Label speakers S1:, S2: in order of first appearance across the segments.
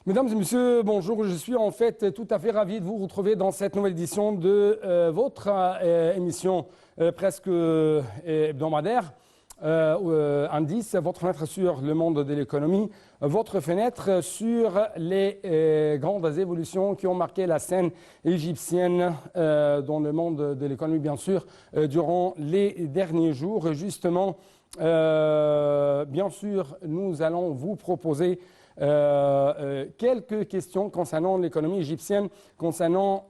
S1: Mesdames et messieurs, bonjour. Je suis en fait tout à fait ravi de vous retrouver dans cette nouvelle édition de votre émission presque hebdomadaire. Indice, votre fenêtre sur le monde de l'économie, votre fenêtre sur les grandes évolutions qui ont marqué la scène égyptienne dans le monde de l'économie, bien sûr, durant les derniers jours. Justement, bien sûr, nous allons vous proposer quelques questions concernant l'économie égyptienne, concernant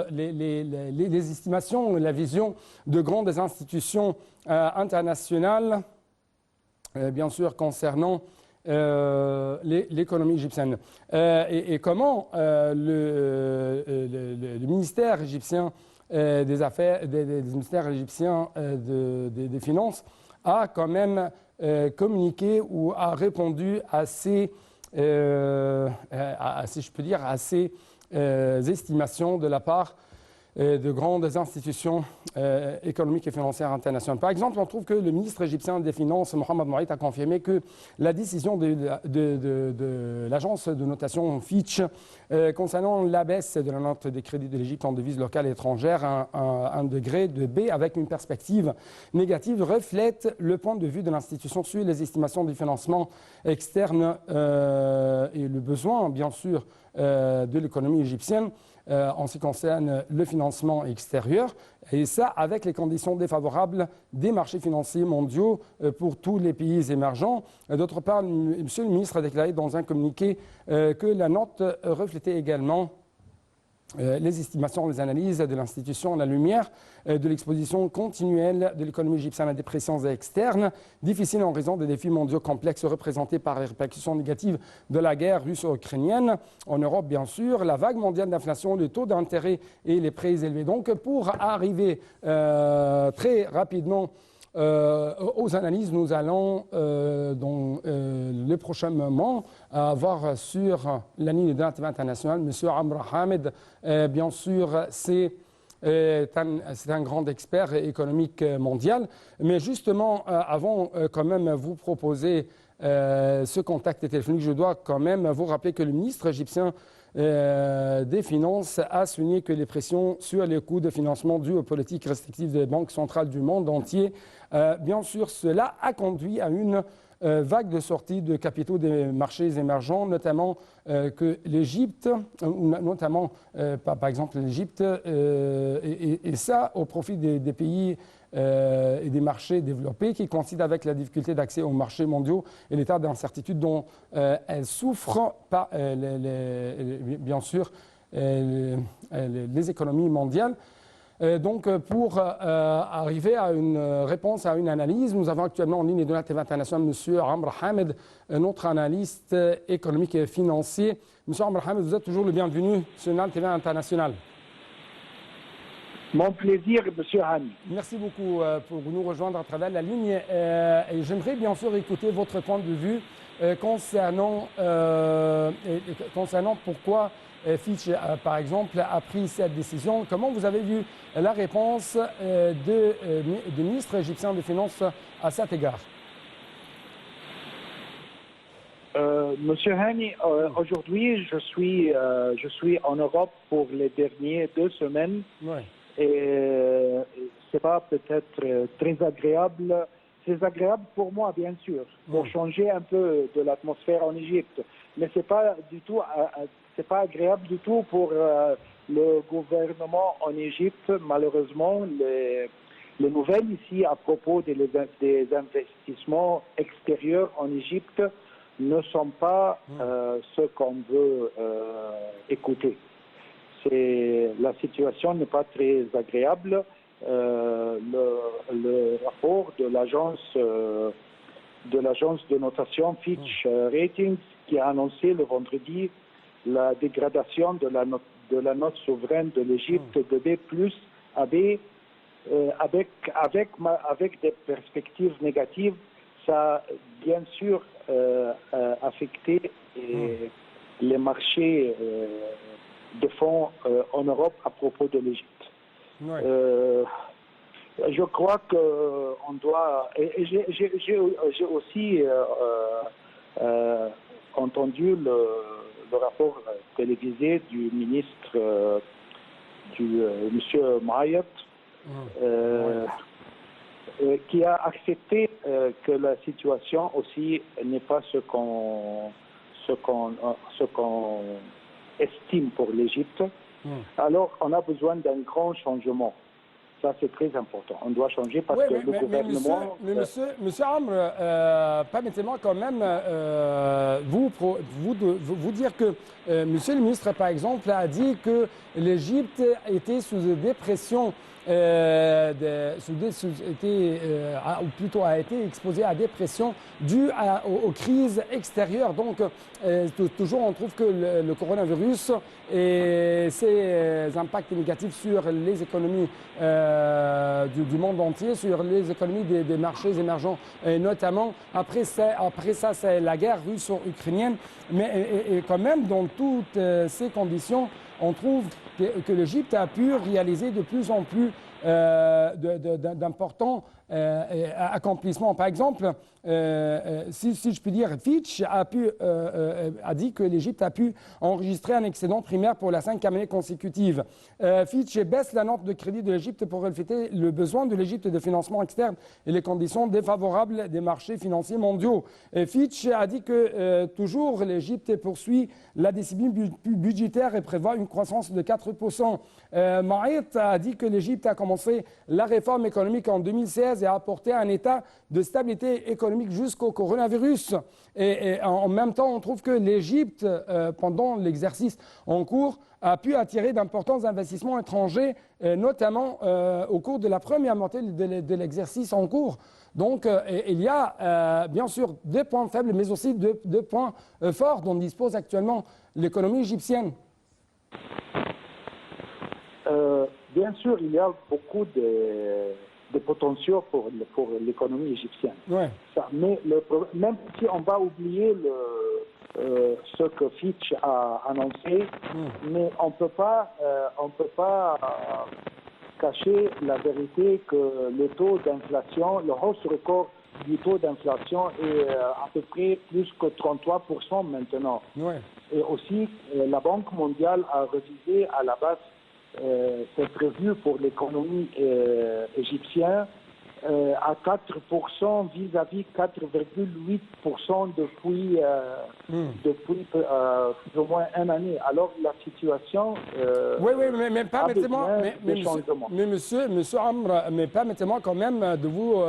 S1: les estimations, la vision de grandes institutions internationales, bien sûr concernant l'économie égyptienne. Et comment le ministère égyptien des Affaires, des ministères égyptiens des Finances a quand même communiqué ou a répondu à ces si je peux dire, à ces estimations de la part de grandes institutions économiques et financières internationales. Par exemple, on trouve que le ministre égyptien des Finances, Mohamed Mouaït, a confirmé que la décision de l'agence de notation Fitch concernant la baisse de la note des crédits de l'Égypte en devises locales et étrangères à un degré de B avec une perspective négative reflète le point de vue de l'institution sur les estimations du financement externe et le besoin, bien sûr, de l'économie égyptienne en ce qui concerne le financement extérieur, et ça avec les conditions défavorables des marchés financiers mondiaux pour tous les pays émergents. D'autre part, Monsieur le ministre a déclaré dans un communiqué que la note reflétait également les estimations, les analyses de l'institution à la lumière de l'exposition continuelle de l'économie égyptienne à des pressions externes, difficiles en raison des défis mondiaux complexes représentés par les répercussions négatives de la guerre russo-ukrainienne. En Europe, bien sûr, la vague mondiale d'inflation, le taux d'intérêt et les prix élevés. Donc, pour arriver très rapidement aux analyses, nous allons dans les prochains moments avoir sur la ligne de l'intérêt international M. Amr Hamed. Bien sûr, c'est un grand expert économique mondial. Mais justement, avant quand même vous proposer ce contact téléphonique, je dois quand même vous rappeler que le ministre égyptien des Finances a souligné que les pressions sur les coûts de financement dus aux politiques restrictives des banques centrales du monde entier, bien sûr, cela a conduit à une vague de sortie de capitaux des marchés émergents, notamment que l'Égypte, notamment par exemple l'Égypte, et ça au profit des pays et des marchés développés qui coïncident avec la difficulté d'accès aux marchés mondiaux et l'état d'incertitude dont elles souffrent, bien sûr, les économies mondiales. Donc, pour arriver à une réponse, à une analyse, nous avons actuellement en ligne de la TV internationale M. Amr Hamed, notre analyste économique et financier. M. Amr Hamed, vous êtes toujours le bienvenu sur la TV internationale.
S2: Mon plaisir, M. Hani.
S1: Merci beaucoup pour nous rejoindre à travers la ligne. Et j'aimerais bien sûr écouter votre point de vue concernant pourquoi Fitch, par exemple, a pris cette décision. Comment vous avez vu la réponse du ministre égyptien des Finances à cet égard?
S2: Monsieur Hani, aujourd'hui, je suis en Europe pour les dernières 2 semaines.
S1: Oui.
S2: Et c'est pas peut-être très agréable pour moi, bien sûr, pour changer un peu de l'atmosphère en Égypte. Mais c'est pas agréable du tout pour le gouvernement en Égypte. Malheureusement, les nouvelles ici à propos des investissements extérieurs en Égypte ne sont pas ce qu'on veut écouter. La situation n'est pas très agréable. Le rapport de l'agence de notation Fitch Ratings qui a annoncé le vendredi la dégradation de la note souveraine de l'Égypte de B+ à B avec des perspectives négatives, ça a bien sûr affecté les marchés de fonds en Europe à propos de l'Égypte.
S1: Oui.
S2: Je crois qu'on doit... Et j'ai aussi entendu le rapport télévisé du ministre, M. Moayed, qui a accepté que la situation aussi n'est pas ce qu'on estime pour l'Égypte. Alors, on a besoin d'un grand changement. Ça, c'est très important. On doit changer parce que le gouvernement...
S1: Monsieur Amr, permettez-moi quand même vous dire que Monsieur le ministre, par exemple, a dit que l'Égypte était sous dépression, ou plutôt a été exposée à dépression due aux crises extérieures. Donc, toujours, on trouve que le coronavirus et ses impacts négatifs sur les économies du monde entier, sur les économies des marchés émergents, et notamment après ça, c'est la guerre russo-ukrainienne. Mais et quand même, dans toutes ces conditions, on trouve que l'Égypte a pu réaliser de plus en plus d'importants accomplissements. Par exemple, si je puis dire, Fitch a dit que l'Égypte a pu enregistrer un excédent primaire pour la 5e année consécutive. Fitch baisse la note de crédit de l'Égypte pour refléter le besoin de l'Égypte de financement externe et les conditions défavorables des marchés financiers mondiaux. Fitch a dit que toujours l'Égypte poursuit la discipline budgétaire et prévoit une croissance de 4%. Moayed a dit que l'Égypte a commencé la réforme économique en 2016 et a apporté un état de stabilité économique jusqu'au coronavirus. Et en même temps, on trouve que l'Égypte, pendant l'exercice en cours, a pu attirer d'importants investissements étrangers, notamment au cours de la première moitié de l'exercice en cours. Donc, il y a bien sûr des points faibles, mais aussi deux points forts dont dispose actuellement l'économie égyptienne.
S2: Bien sûr, il y a beaucoup de potentiel pour l'économie égyptienne.
S1: Ouais.
S2: Mais même si on va oublier ce que Fitch a annoncé, mais on peut pas cacher la vérité que le taux d'inflation, le hausse record du taux d'inflation est à peu près plus que 33% maintenant.
S1: Ouais.
S2: Et aussi, la Banque mondiale a révisé à la baisse cette revue pour l'économie égyptienne à 4% vis-à-vis 4,8% depuis plus ou moins une année. Alors la situation
S1: oui, mais permettez-moi, monsieur Amr, mais permettez-moi quand même de vous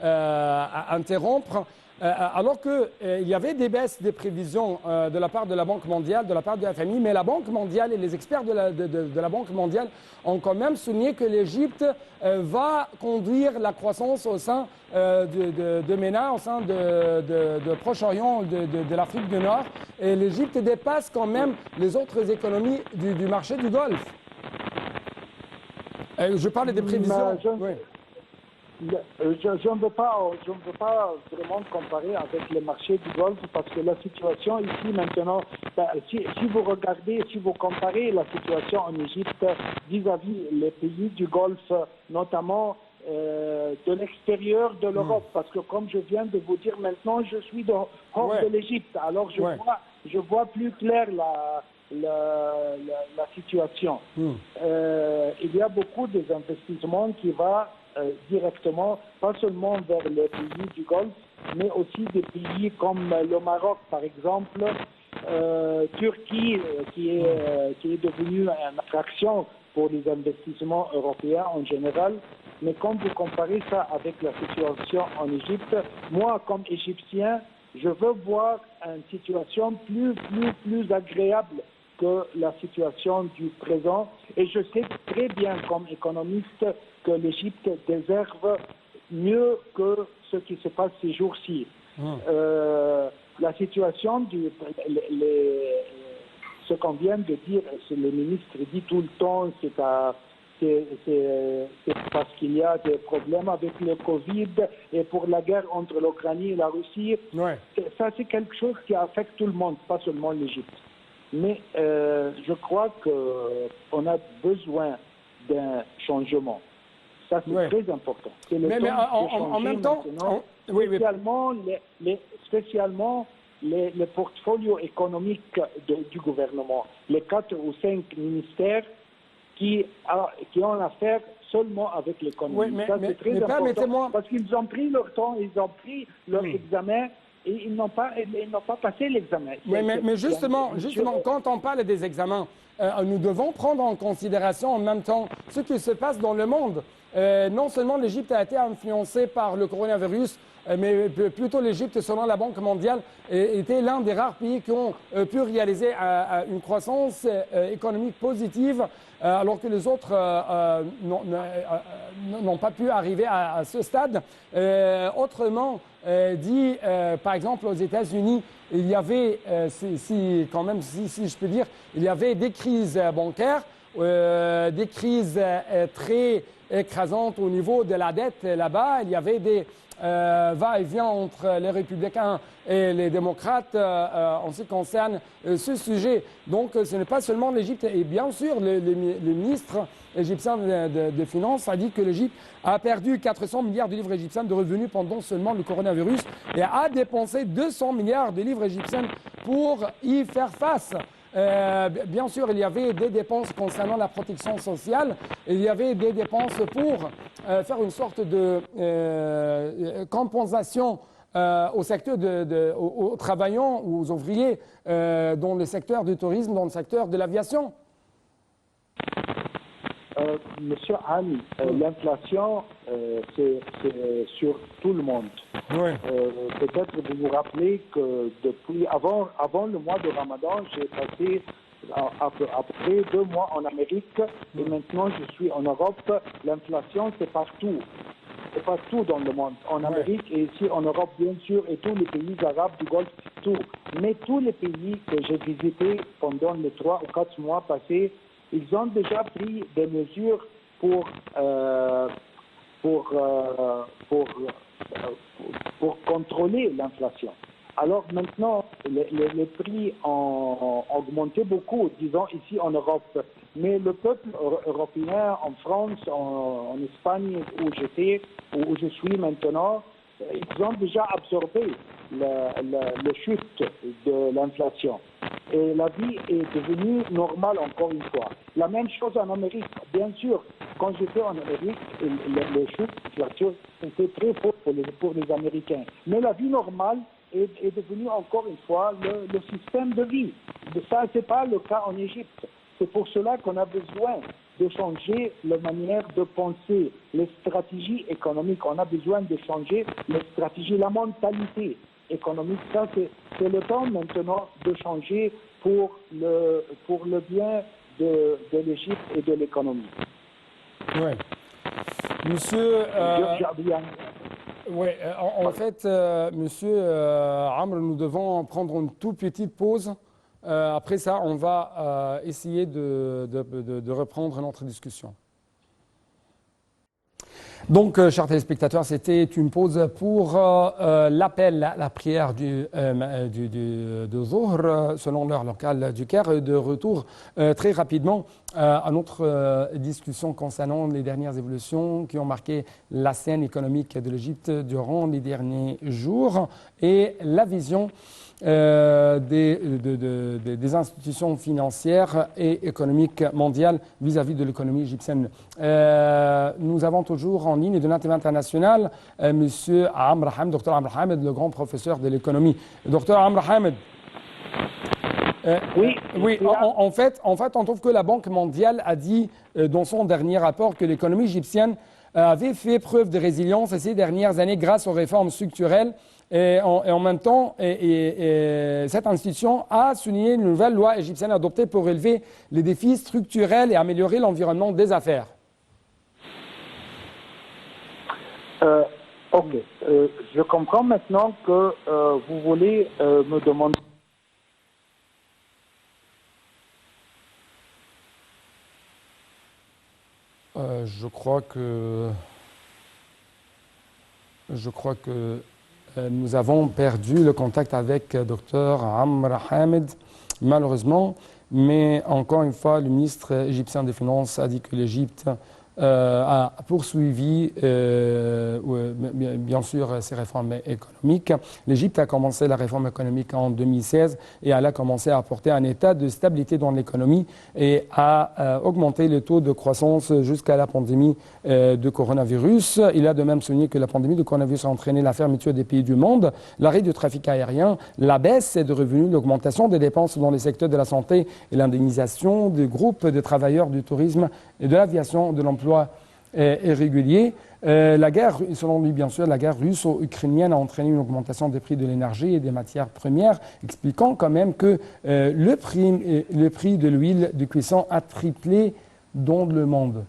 S1: interrompre. Alors qu'il y avait des baisses des prévisions de la part de la Banque mondiale, de la part de la FMI, mais la Banque mondiale et les experts de la Banque mondiale ont quand même souligné que l'Égypte va conduire la croissance au sein de MENA, au sein de Proche-Orient, de l'Afrique du Nord. Et l'Égypte dépasse quand même les autres économies du marché du Golfe. Je parle des prévisions. Oui.
S2: Je ne veux pas vraiment comparer avec les marchés du Golfe parce que la situation ici maintenant, si vous regardez, si vous comparez la situation en Égypte vis-à-vis les pays du Golfe, notamment de l'extérieur de l'Europe, parce que comme je viens de vous dire maintenant, je suis hors de l'Égypte, alors je vois plus clair la situation. Il y a beaucoup d'investissements qui vont directement, pas seulement vers les pays du Golfe, mais aussi des pays comme le Maroc, par exemple, Turquie, qui est devenue une attraction pour les investissements européens en général. Mais quand vous comparez ça avec la situation en Égypte, moi, comme Égyptien, je veux voir une situation plus agréable que la situation du présent. Et je sais très bien, comme économiste, que l'Égypte déserve mieux que ce qui se passe ces jours-ci. La situation ce qu'on vient de dire, le ministre dit tout le temps, c'est parce qu'il y a des problèmes avec le Covid et pour la guerre entre l'Ukraine et la Russie. Ça, c'est quelque chose qui affecte tout le monde, pas seulement l'Égypte. Mais je crois qu'on a besoin d'un changement. Ça, c'est très important. C'est le
S1: mais en même temps,
S2: spécialement le portfolio économique du gouvernement, les 4 ou 5 ministères qui ont affaire seulement avec l'économie.
S1: Oui,
S2: ça, c'est très important
S1: permettez-moi...
S2: parce qu'ils ont pris leur temps, ils ont pris leur examen et ils n'ont pas passé l'examen.
S1: Oui, mais justement, quand on parle des examens, nous devons prendre en considération en même temps ce qui se passe dans le monde. Non seulement l'Égypte a été influencée par le coronavirus, mais plutôt l'Égypte, selon la Banque mondiale, était l'un des rares pays qui ont pu réaliser une croissance économique positive, alors que les autres n'ont pas pu arriver à ce stade. Autrement dit, par exemple, aux États-Unis, il y avait, si je peux dire, il y avait des crises bancaires, des crises très écrasantes au niveau de la dette là-bas. Il y avait des va-et-vient entre les républicains et les démocrates en ce qui concerne ce sujet. Donc ce n'est pas seulement l'Égypte. Et bien sûr, le ministre égyptien de Finances a dit que l'Égypte a perdu 400 milliards de livres égyptiens de revenus pendant seulement le coronavirus et a dépensé 200 milliards de livres égyptiens pour y faire face. Bien sûr, il y avait des dépenses concernant la protection sociale, il y avait des dépenses pour faire une sorte de compensation au secteur aux travailleurs ou aux ouvriers dans le secteur du tourisme, dans le secteur de l'aviation.
S2: Monsieur Ami, l'inflation, c'est sur tout le monde.
S1: Oui.
S2: Peut-être vous vous rappelez que depuis avant le mois de Ramadan, j'ai passé à peu près 2 mois en Amérique et maintenant je suis en Europe. L'inflation, c'est partout. C'est partout dans le monde. En Amérique et ici en Europe, bien sûr, et tous les pays arabes du Golfe, tout. Mais tous les pays que j'ai visités pendant les 3 ou 4 mois passés, ils ont déjà pris des mesures pour contrôler l'inflation. Alors maintenant, les prix ont augmenté beaucoup, disons ici en Europe. Mais le peuple européen, en France, en Espagne, où j'étais, où je suis maintenant, ils ont déjà absorbé le chute de l'inflation. Et la vie est devenue normale encore une fois. La même chose en Amérique. Bien sûr, quand j'étais en Amérique, le chute de l'inflation était très fort pour les Américains. Mais la vie normale est devenue encore une fois le système de vie. Ça, ce n'est pas le cas en Égypte. C'est pour cela qu'on a besoin de changer la manière de penser, les stratégies économiques. On a besoin de changer les stratégies, la mentalité économique. Ça, c'est le temps maintenant de changer pour le bien de l'Égypte et de l'économie.
S1: Oui. Monsieur... Oui, en fait, monsieur Amr, nous devons prendre une toute petite pause. Après ça, on va essayer de reprendre notre discussion. Donc, chers téléspectateurs, c'était une pause pour l'appel à la prière de Zuhr, selon l'heure locale du Caire. De retour très rapidement à notre discussion concernant les dernières évolutions qui ont marqué la scène économique de l'Égypte durant les derniers jours et la vision des institutions financières et économiques mondiales vis-à-vis de l'économie égyptienne. Nous avons toujours en ligne de l'Internet international M. Amr Hamed, Dr Amr Hamed, le grand professeur de l'économie. Dr Amr Hamed.
S2: Oui.
S1: En fait, on trouve que la Banque mondiale a dit dans son dernier rapport que l'économie égyptienne avait fait preuve de résilience ces dernières années grâce aux réformes structurelles. Et en même temps, cette institution a souligné une nouvelle loi égyptienne adoptée pour relever les défis structurels et améliorer l'environnement des affaires.
S2: Ok. Je comprends maintenant que vous voulez me demander.
S1: Je crois que nous avons perdu le contact avec Dr Amr Hamed, malheureusement. Mais encore une fois, le ministre égyptien des Finances a dit que l'Égypte a poursuivi, bien sûr, ses réformes économiques. L'Égypte a commencé la réforme économique en 2016 et elle a commencé à apporter un état de stabilité dans l'économie et à augmenter le taux de croissance jusqu'à la pandémie de coronavirus. Il a de même souligné que la pandémie de coronavirus a entraîné la fermeture des pays du monde, l'arrêt du trafic aérien, la baisse des revenus, l'augmentation des dépenses dans les secteurs de la santé et l'indemnisation des groupes de travailleurs du tourisme et de l'aviation, de l'emploi irrégulier. La guerre, selon lui bien sûr, la guerre russo-ukrainienne a entraîné une augmentation des prix de l'énergie et des matières premières, expliquant quand même que le prix de l'huile de cuisson a triplé dans le monde.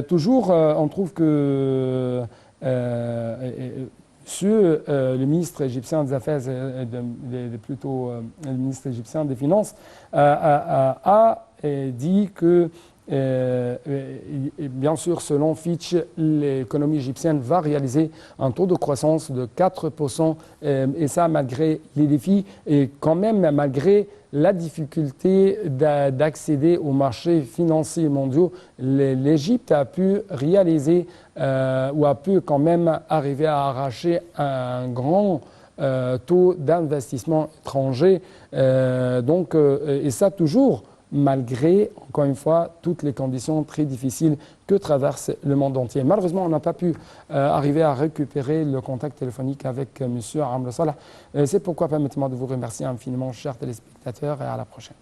S1: Toujours, on trouve que le ministre égyptien des Affaires, le ministre égyptien des Finances, a dit que bien sûr, selon Fitch, l'économie égyptienne va réaliser un taux de croissance de 4%, et ça malgré les défis et quand même malgré la difficulté d'accéder aux marchés financiers mondiaux. L'Égypte a pu réaliser ou a pu quand même arriver à arracher un grand taux d'investissement étranger. Et ça toujours malgré, encore une fois, toutes les conditions très difficiles que traverse le monde entier. Malheureusement, on n'a pas pu arriver à récupérer le contact téléphonique avec M. Amr Salah. C'est pourquoi permettez-moi de vous remercier infiniment, chers téléspectateurs, et à la prochaine.